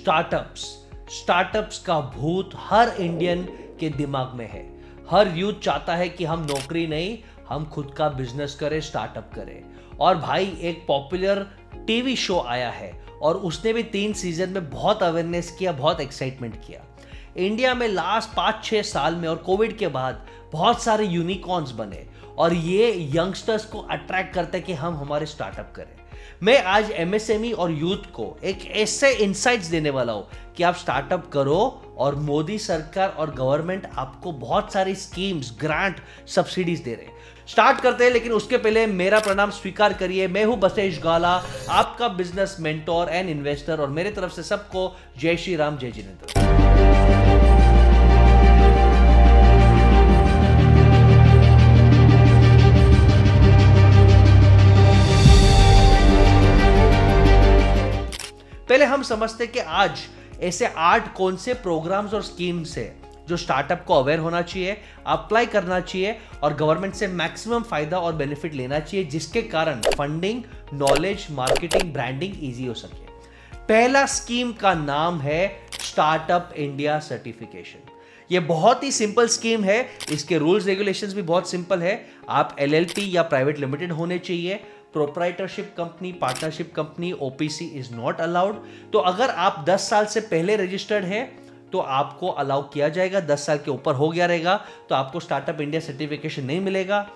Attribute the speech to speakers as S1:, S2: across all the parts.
S1: Startups का भूत हर Indian के दिमाग में है। हर यूथ चाहता है कि हम नौकरी नहीं, हम खुद का बिजनेस करें, स्टार्टअप करें। और भाई एक पॉपुलर टीवी शो आया है और उसने भी 3 सीजन में बहुत अवेयरनेस किया, बहुत एक्साइटमेंट किया। इंडिया में लास्ट 5-6 साल में और कोविड के बाद बहुत सारे यूनिकॉर्न्स बने और ये यंगस्टर्स को अट्रैक्ट करते हैं कि हम हमारे स्टार्टअप करें। मैं आज एमएसएमई और यूथ को एक ऐसे इनसाइट्स देने वाला हूं कि आप स्टार्टअप करो और मोदी सरकार और गवर्नमेंट आपको बहुत सारी स्कीम्स, ग्रांट, सब्सिडीज दे रहे हैं। स्टार्ट करते हैं, लेकिन उसके पहले मेरा प्रणाम स्वीकार करिए। मैं हूं बसेश गाला, आपका बिजनेस मेंटोर एंड इन्वेस्टर, और मेरे तरफ से सबको जय श्री राम, जय जिनेंद्र। पहले हम समझते कि आज ऐसे 8 कौन से प्रोग्राम्स और स्कीम्स है जो स्टार्टअप को अवेयर होना चाहिए, अप्लाई करना चाहिए और गवर्नमेंट से मैक्सिमम फायदा और बेनिफिट लेना चाहिए, जिसके कारण funding, knowledge, marketing, branding easy हो सके। पहला स्कीम का नाम है स्टार्टअप इंडिया सर्टिफिकेशन। ये बहुत ही सिंपल स्कीम है, इसके रूल्स रेगुलेशंस भी बहुत सिंपल है। आप एलएलपी या प्राइवेट लिमिटेड होने चाहिए। Proprietorship company, partnership company, OPC is not allowed. तो अगर आप 10 साल से पहले रजिस्टर्ड है तो आपको अलाउ किया जाएगा। 10 साल के ऊपर हो गया रहेगा तो आपको स्टार्टअप इंडिया सर्टिफिकेशन नहीं मिलेगा।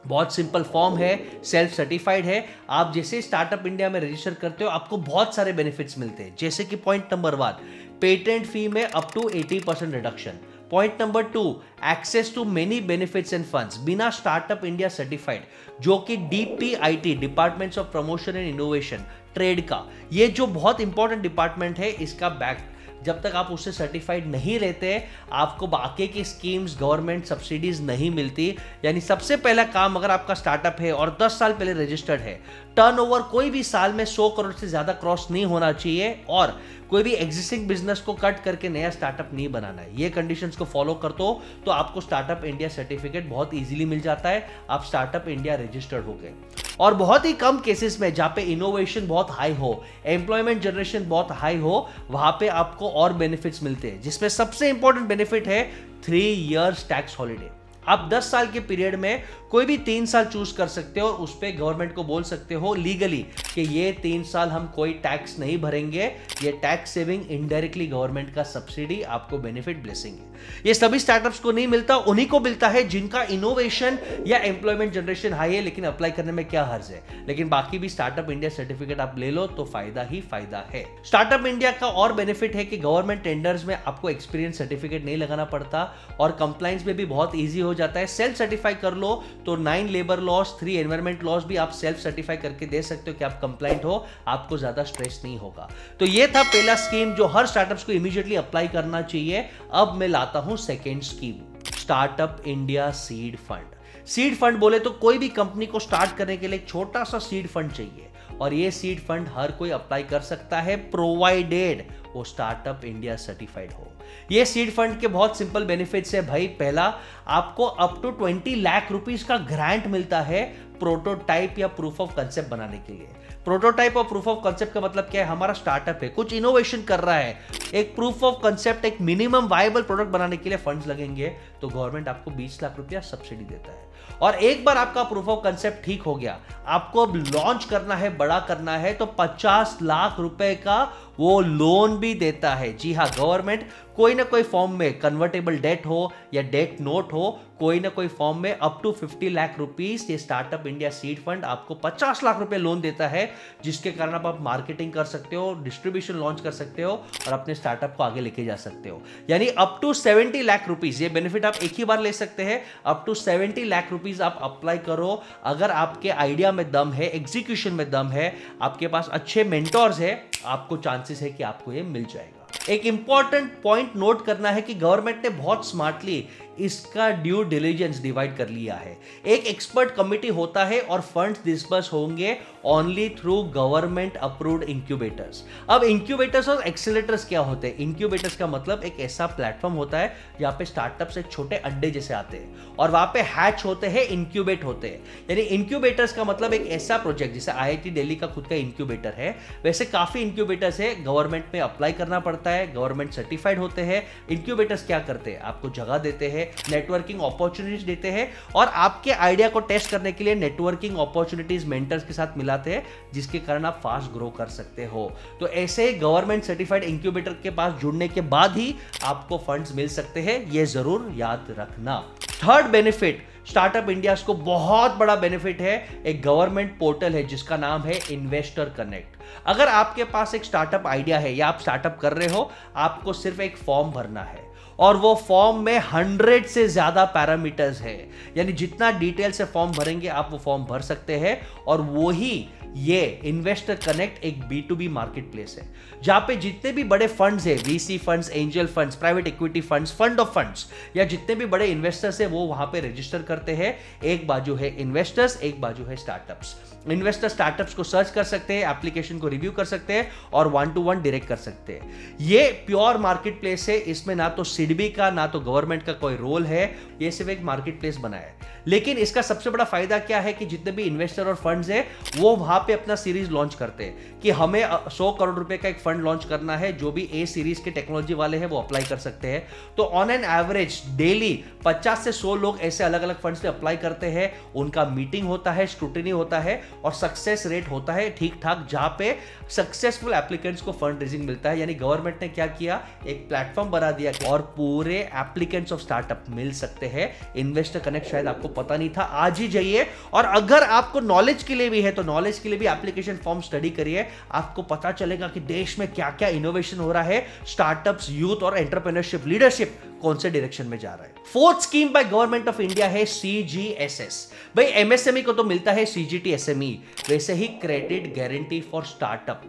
S1: बहुत सिंपल फॉर्म है, सेल्फ सर्टिफाइड है। आप जैसे स्टार्टअप इंडिया में रजिस्टर करते हो आपको बहुत सारे बेनिफिट्स मिलते हैं, जैसे कि पॉइंट नंबर 1, पेटेंट फी में up to 80% reduction. Point number 2, access to many benefits and funds बिना स्टार्टअप इंडिया सर्टिफाइड, जो कि DPIT, departments of promotion and innovation, trade का, ये जो बहुत इंपॉर्टेंट डिपार्टमेंट है, इसका बैक जब तक आप उससे सर्टिफाइड नहीं रहते आपको बाकी की स्कीम्स, गवर्नमेंट सब्सिडीज नहीं मिलती। यानी सबसे पहला काम, अगर आपका स्टार्टअप है और 10 साल पहले रजिस्टर्ड है, टर्नओवर कोई भी साल में 100 करोड़ से ज्यादा क्रॉस नहीं होना चाहिए और कोई भी एग्जिस्टिंग बिजनेस को कट करके नया स्टार्टअप नहीं बनाना है। ये कंडीशंस को फॉलो करते हो तो आपको स्टार्टअप इंडिया सर्टिफिकेट बहुत इजीली मिल जाता है। आप स्टार्टअप इंडिया रजिस्टर्ड हो गए। और बहुत ही कम केसेस में जहां पे इनोवेशन बहुत हाई हो, एम्प्लॉयमेंट जनरेशन बहुत हाई हो, वहां पे आपको और बेनिफिट्स मिलते हैं, जिसमें सबसे इंपॉर्टेंट बेनिफिट है 3 इयर्स टैक्स हॉलिडे। आप 10 साल के पीरियड में कोई भी 3 साल चूज कर सकते हो और उस पर गवर्नमेंट को बोल सकते हो लीगली कि ये 3 साल हम कोई टैक्स नहीं भरेंगे। ये टैक्स सेविंग, इनडायरेक्टली गवर्नमेंट का सब्सिडी, आपको बेनिफिट, ब्लेसिंग है। ये सभी स्टार्टअप्स को नहीं मिलता, उन्हीं को मिलता है जिनका इनोवेशन या एम्प्लॉयमेंट जनरेशन हाई है। लेकिन अप्लाई करने में क्या हर्ज है, लेकिन बाकी भी स्टार्टअप इंडिया सर्टिफिकेट आप ले लो तो फायदा ही फायदा है। स्टार्टअप इंडिया का और बेनिफिट है कि गवर्नमेंट टेंडर्स में आपको एक्सपीरियंस सर्टिफिकेट नहीं लगाना पड़ता और कंप्लायंस में भी बहुत ईजी हो जाता है। सेल्फ सर्टिफाई कर लो तो 9 लेबर लॉस, 3 एनवायरमेंट लॉस भी आप सेल्फ सर्टिफाई करके दे सकते हो कि आप कंप्लाइंट हो, आपको ज्यादा स्ट्रेस नहीं होगा। तो ये था पहला स्कीम जो हर स्टार्टअप्स को इमीडिएटली अप्लाई करना चाहिए। अब मैं लाता हूं second scheme, startup India seed fund. Seed fund बोले तो कोई भी कंपनी को स्टार्ट करने के लिए एक छोटा सा सीड फंड चाहिए और ये सीड फंड हर कोई अप्लाई कर सकता है, प्रोवाइडेड वो स्टार्टअप इंडिया सर्टिफाइड हो। ये सीड फंड के बहुत सिंपल बेनिफिट्स है भाई। पहला, आपको अप टू 20 लाख रुपीस का ग्रांट मिलता है प्रोटोटाइप या प्रूफ ऑफ कंसेप्ट बनाने के लिए। प्रोटोटाइप और प्रूफ ऑफ कंसेप्ट का मतलब क्या है, हमारा स्टार्टअप है, कुछ इनोवेशन कर रहा है, एक प्रूफ ऑफ कंसेप्ट, एक मिनिमम वायबल प्रोडक्ट बनाने के लिए फंड्स लगेंगे तो गवर्नमेंट आपको 20 लाख रुपया सब्सिडी देता है। और एक बार आपका प्रूफ ऑफ कंसेप्ट ठीक हो गया, आपको अब लॉन्च करना है, बड़ा करना है, तो 50 लाख रुपए का वो लोन भी देता है। जी हाँ, गवर्नमेंट कोई ना कोई फॉर्म में, कन्वर्टेबल डेट हो या डेट नोट हो, कोई ना कोई फॉर्म में अप टू 50 लाख रुपीस ये स्टार्टअप इंडिया सीड फंड आपको 50 लाख रुपए लोन देता है, जिसके कारण आप मार्केटिंग कर सकते हो, डिस्ट्रीब्यूशन लॉन्च कर सकते हो और अपने स्टार्टअप को आगे लेके जा सकते हो। यानी अप टू 70 लाख रुपीस ये बेनिफिट आप एक ही बार ले सकते हैं। अप टू 70 लाख रुपीस आप अप्लाई करो। अगर आपके आइडिया में दम है, एग्जीक्यूशन में दम है, आपके पास अच्छे मेंटोर्स है, आपको चांसेस है कि आपको ये मिल जाएगा। एक इंपॉर्टेंट पॉइंट नोट करना है कि गवर्नमेंट ने बहुत स्मार्टली इसका ड्यू डिलीजेंस डिवाइड कर लिया है। एक एक्सपर्ट कमिटी होता है और फंड्स डिस्बर्स होंगे only through government approved incubators. अब इंक्यूबेटर्स और एक्सीलरेटर्स क्या होते हैं? इंक्यूबेटर्स का मतलब एक ऐसा प्लेटफॉर्म होता है जहां पे स्टार्टअप्स एक छोटे अड्डे जैसे आते हैं और वहां पे हैच होते हैं, इंक्यूबेट होते हैं। यानी इंक्यूबेटर्स का मतलब एक ऐसा प्रोजेक्ट, जैसे IIT दिल्ली का खुद का इंक्यूबेटर है, वैसे काफी इंक्यूबेटर्स है, गवर्नमेंट में अप्लाई करना पड़ता है, गवर्नमेंट सर्टिफाइड होते हैं। इंक्यूबेटर्स क्या करते हैं? आपको जगह देते हैं, नेटवर्किंग अपॉर्चुनिटीज देते हैं और आपके आइडिया को टेस्ट करने के लिए नेटवर्किंग अपॉर्चुनिटीज मेंटर्स के साथ मिलाते हैं, जिसके कारण आप फास्ट ग्रो कर सकते हो। तो ऐसे गवर्नमेंट सर्टिफाइड इंक्यूबेटर के पास जुड़ने के बाद ही आपको फंड्स मिल सकते हैं, यह जरूर याद रखना। थर्ड बेनिफिट, स्टार्टअप इंडिया को बहुत बड़ा बेनिफिट है, एक गवर्नमेंट पोर्टल है जिसका नाम है इन्वेस्टर कनेक्ट। अगर आपके पास एक स्टार्टअप आइडिया है या आप स्टार्टअप कर रहे हो, आपको सिर्फ एक फॉर्म भरना है और वो फॉर्म में 100 से ज्यादा पैरामीटर्स है। यानी जितना डिटेल से फॉर्म भरेंगे आप वो फॉर्म भर सकते हैं। और वो ही ये इन्वेस्टर कनेक्ट एक B2B मार्केट प्लेस है जहां पे जितने भी बड़े फंड्स है, VC funds, angel funds, private equity funds, fund of funds या जितने भी बड़े इन्वेस्टर्स है वो वहां पे रजिस्टर करते हैं। एक बाजू है इन्वेस्टर्स, एक बाजू है स्टार्टअप्स। इन्वेस्टर स्टार्टअप्स को सर्च कर सकते हैं, एप्लीकेशन को रिव्यू कर सकते हैं और 1-to-1 डायरेक्ट कर सकते हैं। ये प्योर मार्केट प्लेस है, इसमें ना तो सिडबी का ना तो गवर्नमेंट का कोई रोल है, ये सिर्फ एक मार्केट प्लेस बना है। लेकिन इसका सबसे बड़ा फायदा क्या है कि जितने भी इन्वेस्टर और फंड्स है वो वहां पे अपना सीरीज लॉन्च करते हैं कि हमें 100 करोड़ रुपए का एक फंड लॉन्च करना है, जो भी A सीरीज के टेक्नोलॉजी वाले हैं वो अप्लाई कर सकते हैं। तो ऑन एन एवरेज डेली 50 से 100 लोग ऐसे अलग अलग फंड्स पे अप्लाई करते हैं। उनका मीटिंग होता है, स्क्रूटिनी होता है और सक्सेस रेट होता है ठीक ठाक, जहां पे सक्सेसफुल एप्लीकेंट्स को फंड रेजिंग मिलता है। यानी गवर्नमेंट ने क्या किया, एक प्लेटफॉर्म बना दिया और पूरे एप्लीकेंट्स ऑफ स्टार्टअप मिल सकते हैं। इन्वेस्टर कनेक्ट शायद आपको पता नहीं था, आज ही जाइए। और अगर आपको नॉलेज के लिए भी है तो नॉलेज के लिए भी एप्लीकेशन फॉर्म स्टडी करिए, आपको पता चलेगा कि देश में क्या क्या इनोवेशन हो रहा है, स्टार्टअप्स, यूथ और एंटरप्रेन्योरशिप, लीडरशिप कौन से डायरेक्शन में जा रहा है। Fourth scheme by government of India है CGSS। भाई MSME को तो मिलता है CGT SME, वैसे ही क्रेडिट गारंटी फॉर स्टार्टअप।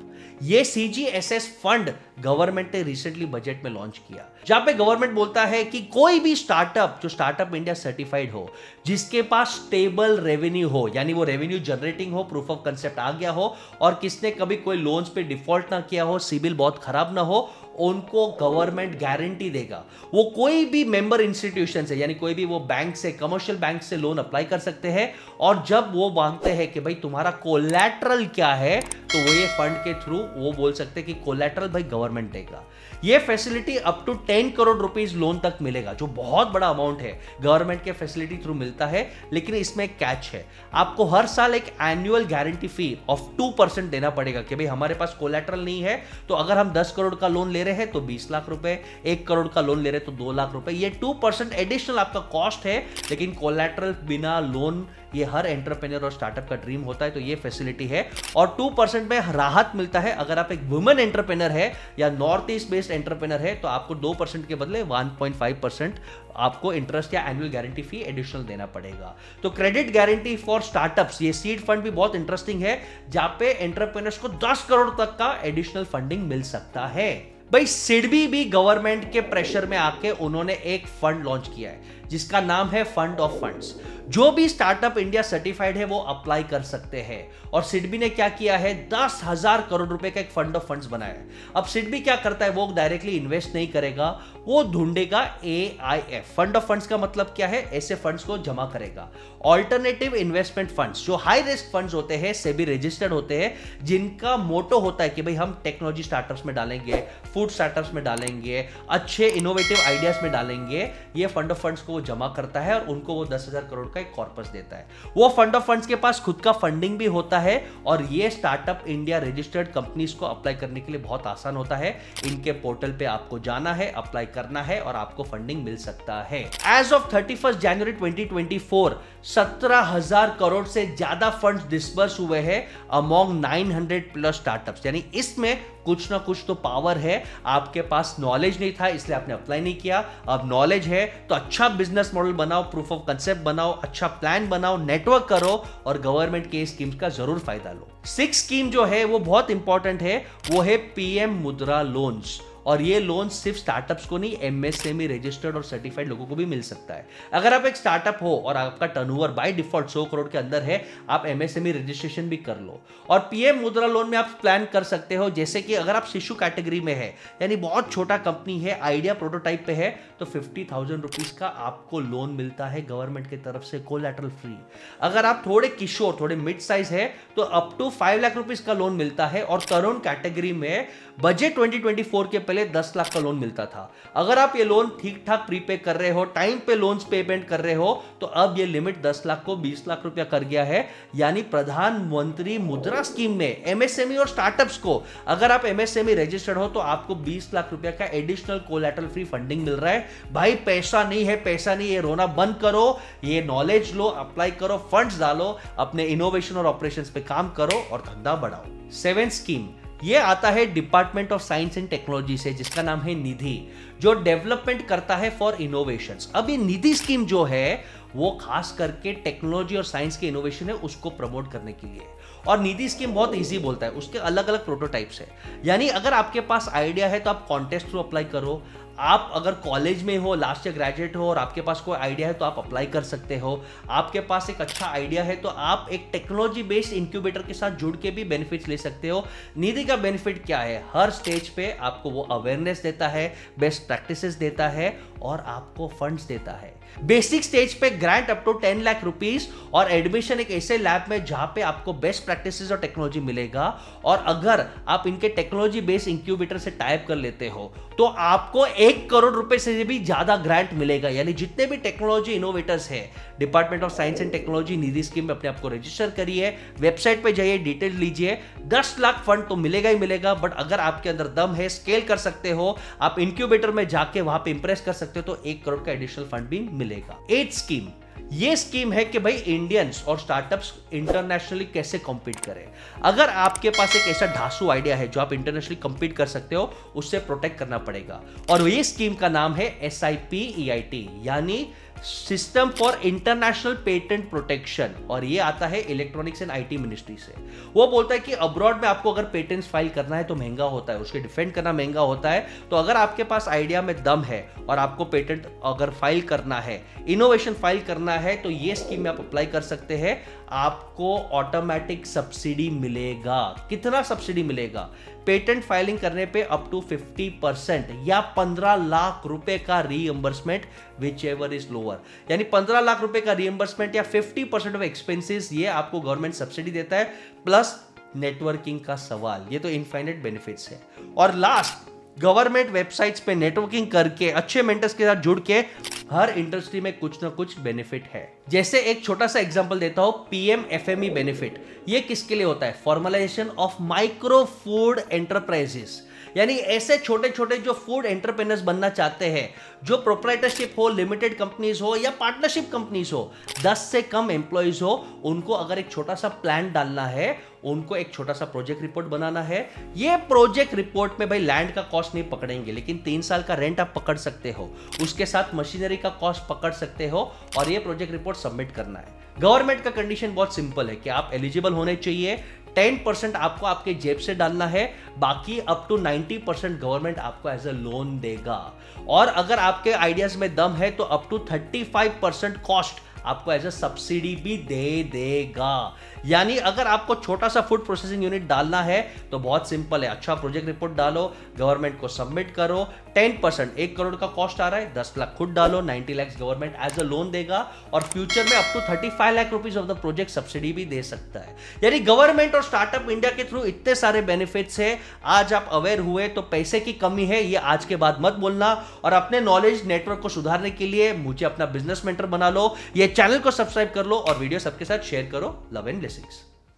S1: ये CGSS फंड गवर्नमेंट ने रिसेंटली बजट में लॉन्च किया, जहां पे गवर्नमेंट बोलता है कि कोई भी स्टार्टअप जो स्टार्टअप इंडिया सर्टिफाइड हो, जिसके पास स्टेबल रेवेन्यू हो, यानी वो रेवेन्यू जनरेटिंग हो, प्रूफ ऑफ कंसेप्ट आ गया हो और किसने कभी कोई लोन्स पे डिफॉल्ट ना किया हो, सिबिल बहुत खराब ना हो, उनको गवर्नमेंट गारंटी देगा। वो कोई भी मेंबर इंस्टीट्यूशन से, यानी कोई भी वो बैंक से, कमर्शियल बैंक से लोन अप्लाई कर सकते हैं और जब वो मांगते हैं कि भाई तुम्हारा कोलैटरल क्या है, तो वो ये फंड के थ्रू वो बोल सकते हैं कि कोलैटरल भाई गवर्नमेंट देगा। ये facility up to 10 crore rupees loan तक मिलेगा, जो बहुत बड़ा अमाउंट है, गवर्नमेंट के फैसिलिटी थ्रू मिलता है। लेकिन इसमें एक कैच है, आपको हर साल एक एनुअल गारंटी फी ऑफ 2% देना पड़ेगा कि भाई हमारे पास कोलैटरल नहीं है, तो अगर हम 10 करोड़ का लोन ले रहे हैं तो 20 लाख रुपए, 1 करोड़ का लोन ले रहे हैं तो 2 लाख रुपए, ये 2% एडिशनल आपका कॉस्ट है। लेकिन कोलैटरल बिना लोन ये हर एंटरप्रेन्योर और स्टार्टअप का ड्रीम होता है, तो ये फैसिलिटी है। और 2% में राहत मिलता है अगर आप एक वुमेन एंटरप्रेन्योर है या नॉर्थ ईस्ट बेस्ड एंटरप्रेन्योर है, तो आपको 2% के बदले 1.5% आपको इंटरेस्ट या एनुअल गारंटी फी एडिशनल देना पड़ेगा। तो क्रेडिट गारंटी फॉर स्टार्टअप्स, ये सीड फंड भी बहुत इंटरेस्टिंग है, जहां पे एंटरप्रेन्योर्स को 10 करोड़ तक का एडिशनल फंडिंग मिल सकता है। भाई सिडबी भी गवर्नमेंट के प्रेशर में आके उन्होंने एक फंड लॉन्च किया है जिसका नाम है फंड ऑफ फंड्स। जो भी स्टार्टअप इंडिया सर्टिफाइड है वो अप्लाई कर सकते हैं। और सिडबी ने क्या किया है, 10,000 करोड़ रुपए का एक फंड ऑफ फंड्स बनाया है। अब सिडबी क्या करता है, वो डायरेक्टली इन्वेस्ट नहीं करेगा, वो ढूंढेगा AIF। फंड ऑफ फंड्स का मतलब क्या है, ऐसे फंड्स को जमा करेगा। ऑल्टरनेटिव इन्वेस्टमेंट फंड्स, जो हाई रिस्क फंड्स होते हैं, सेबी रजिस्टर्ड होते हैं, जिनका मोटो होता है कि भाई हम टेक्नोलॉजी स्टार्टअप्स में डालेंगे, फूड स्टार्टअप्स में डालेंगे, अच्छे इनोवेटिव आइडियाज में डालेंगे, ये फंड ऑफ फंड्स को वो जमा करता है और उनको वो 10,000 करोड़ का एक कॉर्पस देता है। वो फंड ऑफ फंड्स के पास खुद का फंडिंग भी होता है और ये स्टार्टअप इंडिया रजिस्टर्ड कंपनीज को अप्लाई करने के लिए बहुत आसान होता है। इनके पोर्टल पे आपको जाना है, अप्लाई करना है और आपको फंडिंग मिल सकता है। एज ऑफ 31 जनवरी 2024 17,000 करोड़ से ज्यादा फंड्स डिस्बर्स हुए हैं अमॉन्ग 900 प्लस स्टार्टअप्स। यानी इसमें कुछ ना कुछ तो पावर है। आपके पास नॉलेज नहीं था इसलिए आपने अप्लाई नहीं किया, अब नॉलेज है तो अच्छा बिजनेस मॉडल बनाओ, प्रूफ ऑफ कंसेप्ट बनाओ, अच्छा प्लान बनाओ, नेटवर्क करो और गवर्नमेंट के स्कीम्स का जरूर फायदा लो। 6th स्कीम जो है वो बहुत इंपॉर्टेंट है, वो है PM मुद्रा लोन्स। और ये लोन सिर्फ स्टार्टअप्स को नहीं, एमएसएमई रजिस्टर्ड और सर्टिफाइड लोगों को भी मिल सकता है। अगर आप एक स्टार्टअप हो और आपका टर्नओवर बाय डिफॉल्ट 100 करोड़ के अंदर है, आप एमएसएमई रजिस्ट्रेशन भी कर लो। और पीएम मुद्रा लोन में आप प्लान कर सकते हो, जैसे कि अगर आप शिशु कैटेगरी में है, यानी बहुत छोटा कंपनी है, आइडिया प्रोटोटाइप पे है, तो 50,000 रुपीज का आपको लोन मिलता है गवर्नमेंट की तरफ से, कोलैटरल फ्री। अगर आप थोड़े किशोर, थोड़े मिड साइज है, तो अप टू 5 लाख रुपीज का लोन मिलता है। और तरुण कैटेगरी में बजट 2024 के पहले 10 लाख का लोन मिलता था। अगर आप ये लोन ठीक ठाक प्रीपे कर रहे हो, टाइम पे लोन्स पेमेंट कर रहे हो, तो अब ये लिमिट 10 लाख को 20 लाख रुपया कर गया है। यानी प्रधानमंत्री मुद्रा स्कीम में एमएसएमई और स्टार्टअप्स को, अगर आप एमएसएमई रजिस्टर्ड हो तो आपको 20 लाख रुपया का एडिशनल कोलैटरल फ्री फंडिंग मिल रहा है। भाई पैसा नहीं है, पैसा नहीं है, रोना बंद करो, ये नॉलेज लो, अप्लाई करो, फंड्स डालो, अपने इनोवेशन और ऑपरेशंस पे काम करो और धंधा बढ़ाओ। 7th स्कीम ये आता है department of science and technology से, जिसका नाम है निधि, जो डेवलपमेंट करता है फॉर इनोवेशंस। अब ये निधि स्कीम जो है वो खास करके टेक्नोलॉजी और साइंस के इनोवेशन है उसको प्रमोट करने के लिए। और निधि स्कीम बहुत इजी बोलता है, उसके अलग अलग प्रोटोटाइप्स है। यानी अगर आपके पास आइडिया है तो आप कॉन्टेस्ट थ्रू अप्लाई करो। आप अगर कॉलेज में हो, लास्ट ईयर ग्रेजुएट हो और आपके पास कोई आइडिया है तो आप अप्लाई कर सकते हो। आपके पास एक अच्छा आइडिया है तो आप एक टेक्नोलॉजी बेस्ड इंक्यूबेटर के साथ जुड़ के भी बेनिफिट्स ले सकते हो। निधि का बेनिफिट क्या है? हर स्टेज पे आपको वो अवेयरनेस देता है, बेस्ट प्रैक्टिसेस देता है और आपको फंड्स देता है। बेसिक स्टेज पे grant up to 10 lakh rupees और एडमिशन एक ऐसे लैब में जहां पे आपको बेस्ट प्रैक्टिसेस और टेक्नोलॉजी मिलेगा। और अगर आप इनके टेक्नोलॉजी बेस्ड इंक्यूबेटर से टाइप कर लेते हो तो आपको 1 करोड़ रुपए से भी ज्यादा ग्रांट मिलेगा। यानी जितने भी टेक्नोलॉजी इनोवेटर्स है, department of science and technology Nidhi scheme में अपने आप को रजिस्टर करिए, वेबसाइट पे जाइए, डिटेल लीजिए। 10 लाख फंड तो मिलेगा ही मिलेगा, बट अगर आपके अंदर दम है, स्केल कर सकते हो, आप इंक्यूबेटर में जाके वहां पे इंप्रेस कर सकते हो, तो 1 करोड़ का एडिशनल फंड भी मिलेगा। 8th स्कीम ये स्कीम है कि भाई इंडियंस और स्टार्टअप्स इंटरनेशनली कैसे कॉम्पीट करें। अगर आपके पास एक ऐसा ढासू आइडिया है जो आप इंटरनेशनली कॉम्पीट कर सकते हो, उससे प्रोटेक्ट करना पड़ेगा। और ये स्कीम का नाम है SIP-EIT, यानी system for international patent protection. और ये आता है इलेक्ट्रॉनिक्स एंड आईटी मिनिस्ट्री से। वो बोलता है कि अब्रॉड में आपको अगर पेटेंट्स फाइल करना है तो महंगा होता है, उसके डिफेंड करना महंगा होता है। तो अगर आपके पास आइडिया में दम है और आपको पेटेंट अगर फाइल करना है, इनोवेशन फाइल करना है, तो ये स्कीम में आप अप्लाई कर सकते हैं। आपको ऑटोमेटिक सब्सिडी मिलेगा। कितना सब्सिडी मिलेगा? पेटेंट फाइलिंग करने पे अप टू 50% या 15 लाख रुपए का reimbursement, which ever is lower. यानी 15 लाख रुपए का रीइंबर्समेंट या 50% ऑफ एक्सपेंसेस ये आपको गवर्नमेंट सब्सिडी देता है, प्लस नेटवर्किंग का सवाल। ये तो इनफाइनाइट बेनिफिट्स है। और लास्ट, गवर्नमेंट वेबसाइट्स पे नेटवर्किंग करके अच्छे मेंटर्स के साथ जुड़ के हर इंडस्ट्री में कुछ ना कुछ बेनिफिट है। जैसे एक छोटा सा एग्जांपल देता हूं, PMFME बेनिफिट। ये किसके लिए होता है? Formalisation of micro food enterprises, यानी ऐसे छोटे छोटे जो फूड एंटरप्रेन्योर्स बनना चाहते हैं, जो प्रोप्राइटरशिप हो, लिमिटेड कंपनीज हो या पार्टनरशिप कंपनीज हो, 10 से कम एम्प्लॉइज हो, उनको अगर एक छोटा सा प्लान डालना है, उनको एक छोटा सा प्रोजेक्ट रिपोर्ट बनाना है। ये प्रोजेक्ट रिपोर्ट में भाई लैंड का कॉस्ट नहीं पकड़ेंगे, लेकिन 3 साल का रेंट आप पकड़ सकते हो, उसके साथ मशीनरी का कॉस्ट पकड़ सकते हो और ये प्रोजेक्ट रिपोर्ट सबमिट करना है। गवर्नमेंट का कंडीशन बहुत सिंपल है कि आप एलिजिबल होने चाहिए, 10% आपको आपके जेब से डालना है, बाकी अप टू 90% गवर्नमेंट आपको एज अ लोन देगा। और अगर आपके आइडियाज में दम है तो अप टू 35% कॉस्ट आपको एज अ सब्सिडी भी दे देगा। यानी अगर आपको छोटा सा फूड प्रोसेसिंग यूनिट डालना है तो बहुत सिंपल है, अच्छा प्रोजेक्ट रिपोर्ट डालो, गवर्नमेंट को सबमिट करो, 10% 1 करोड़ का कॉस्ट आ रहा है, 10 लाख खुद डालो, 90 lakh government as a loan देगा और फ्यूचर में up to 35 lakh rupees of the project subsidy भी दे सकता है। यानी गवर्नमेंट और स्टार्टअप इंडिया के थ्रू इतने सारे बेनिफिट्स है। आज आप अवेयर हुए तो पैसे की कमी है ये आज के बाद मत बोलना, और अपने नॉलेज नेटवर्क को सुधारने के लिए मुझे अपना बिजनेस मेंटर बना लो, ये चैनल को सब्सक्राइब कर लो और वीडियो सबके साथ शेयर करो। Love and blessings.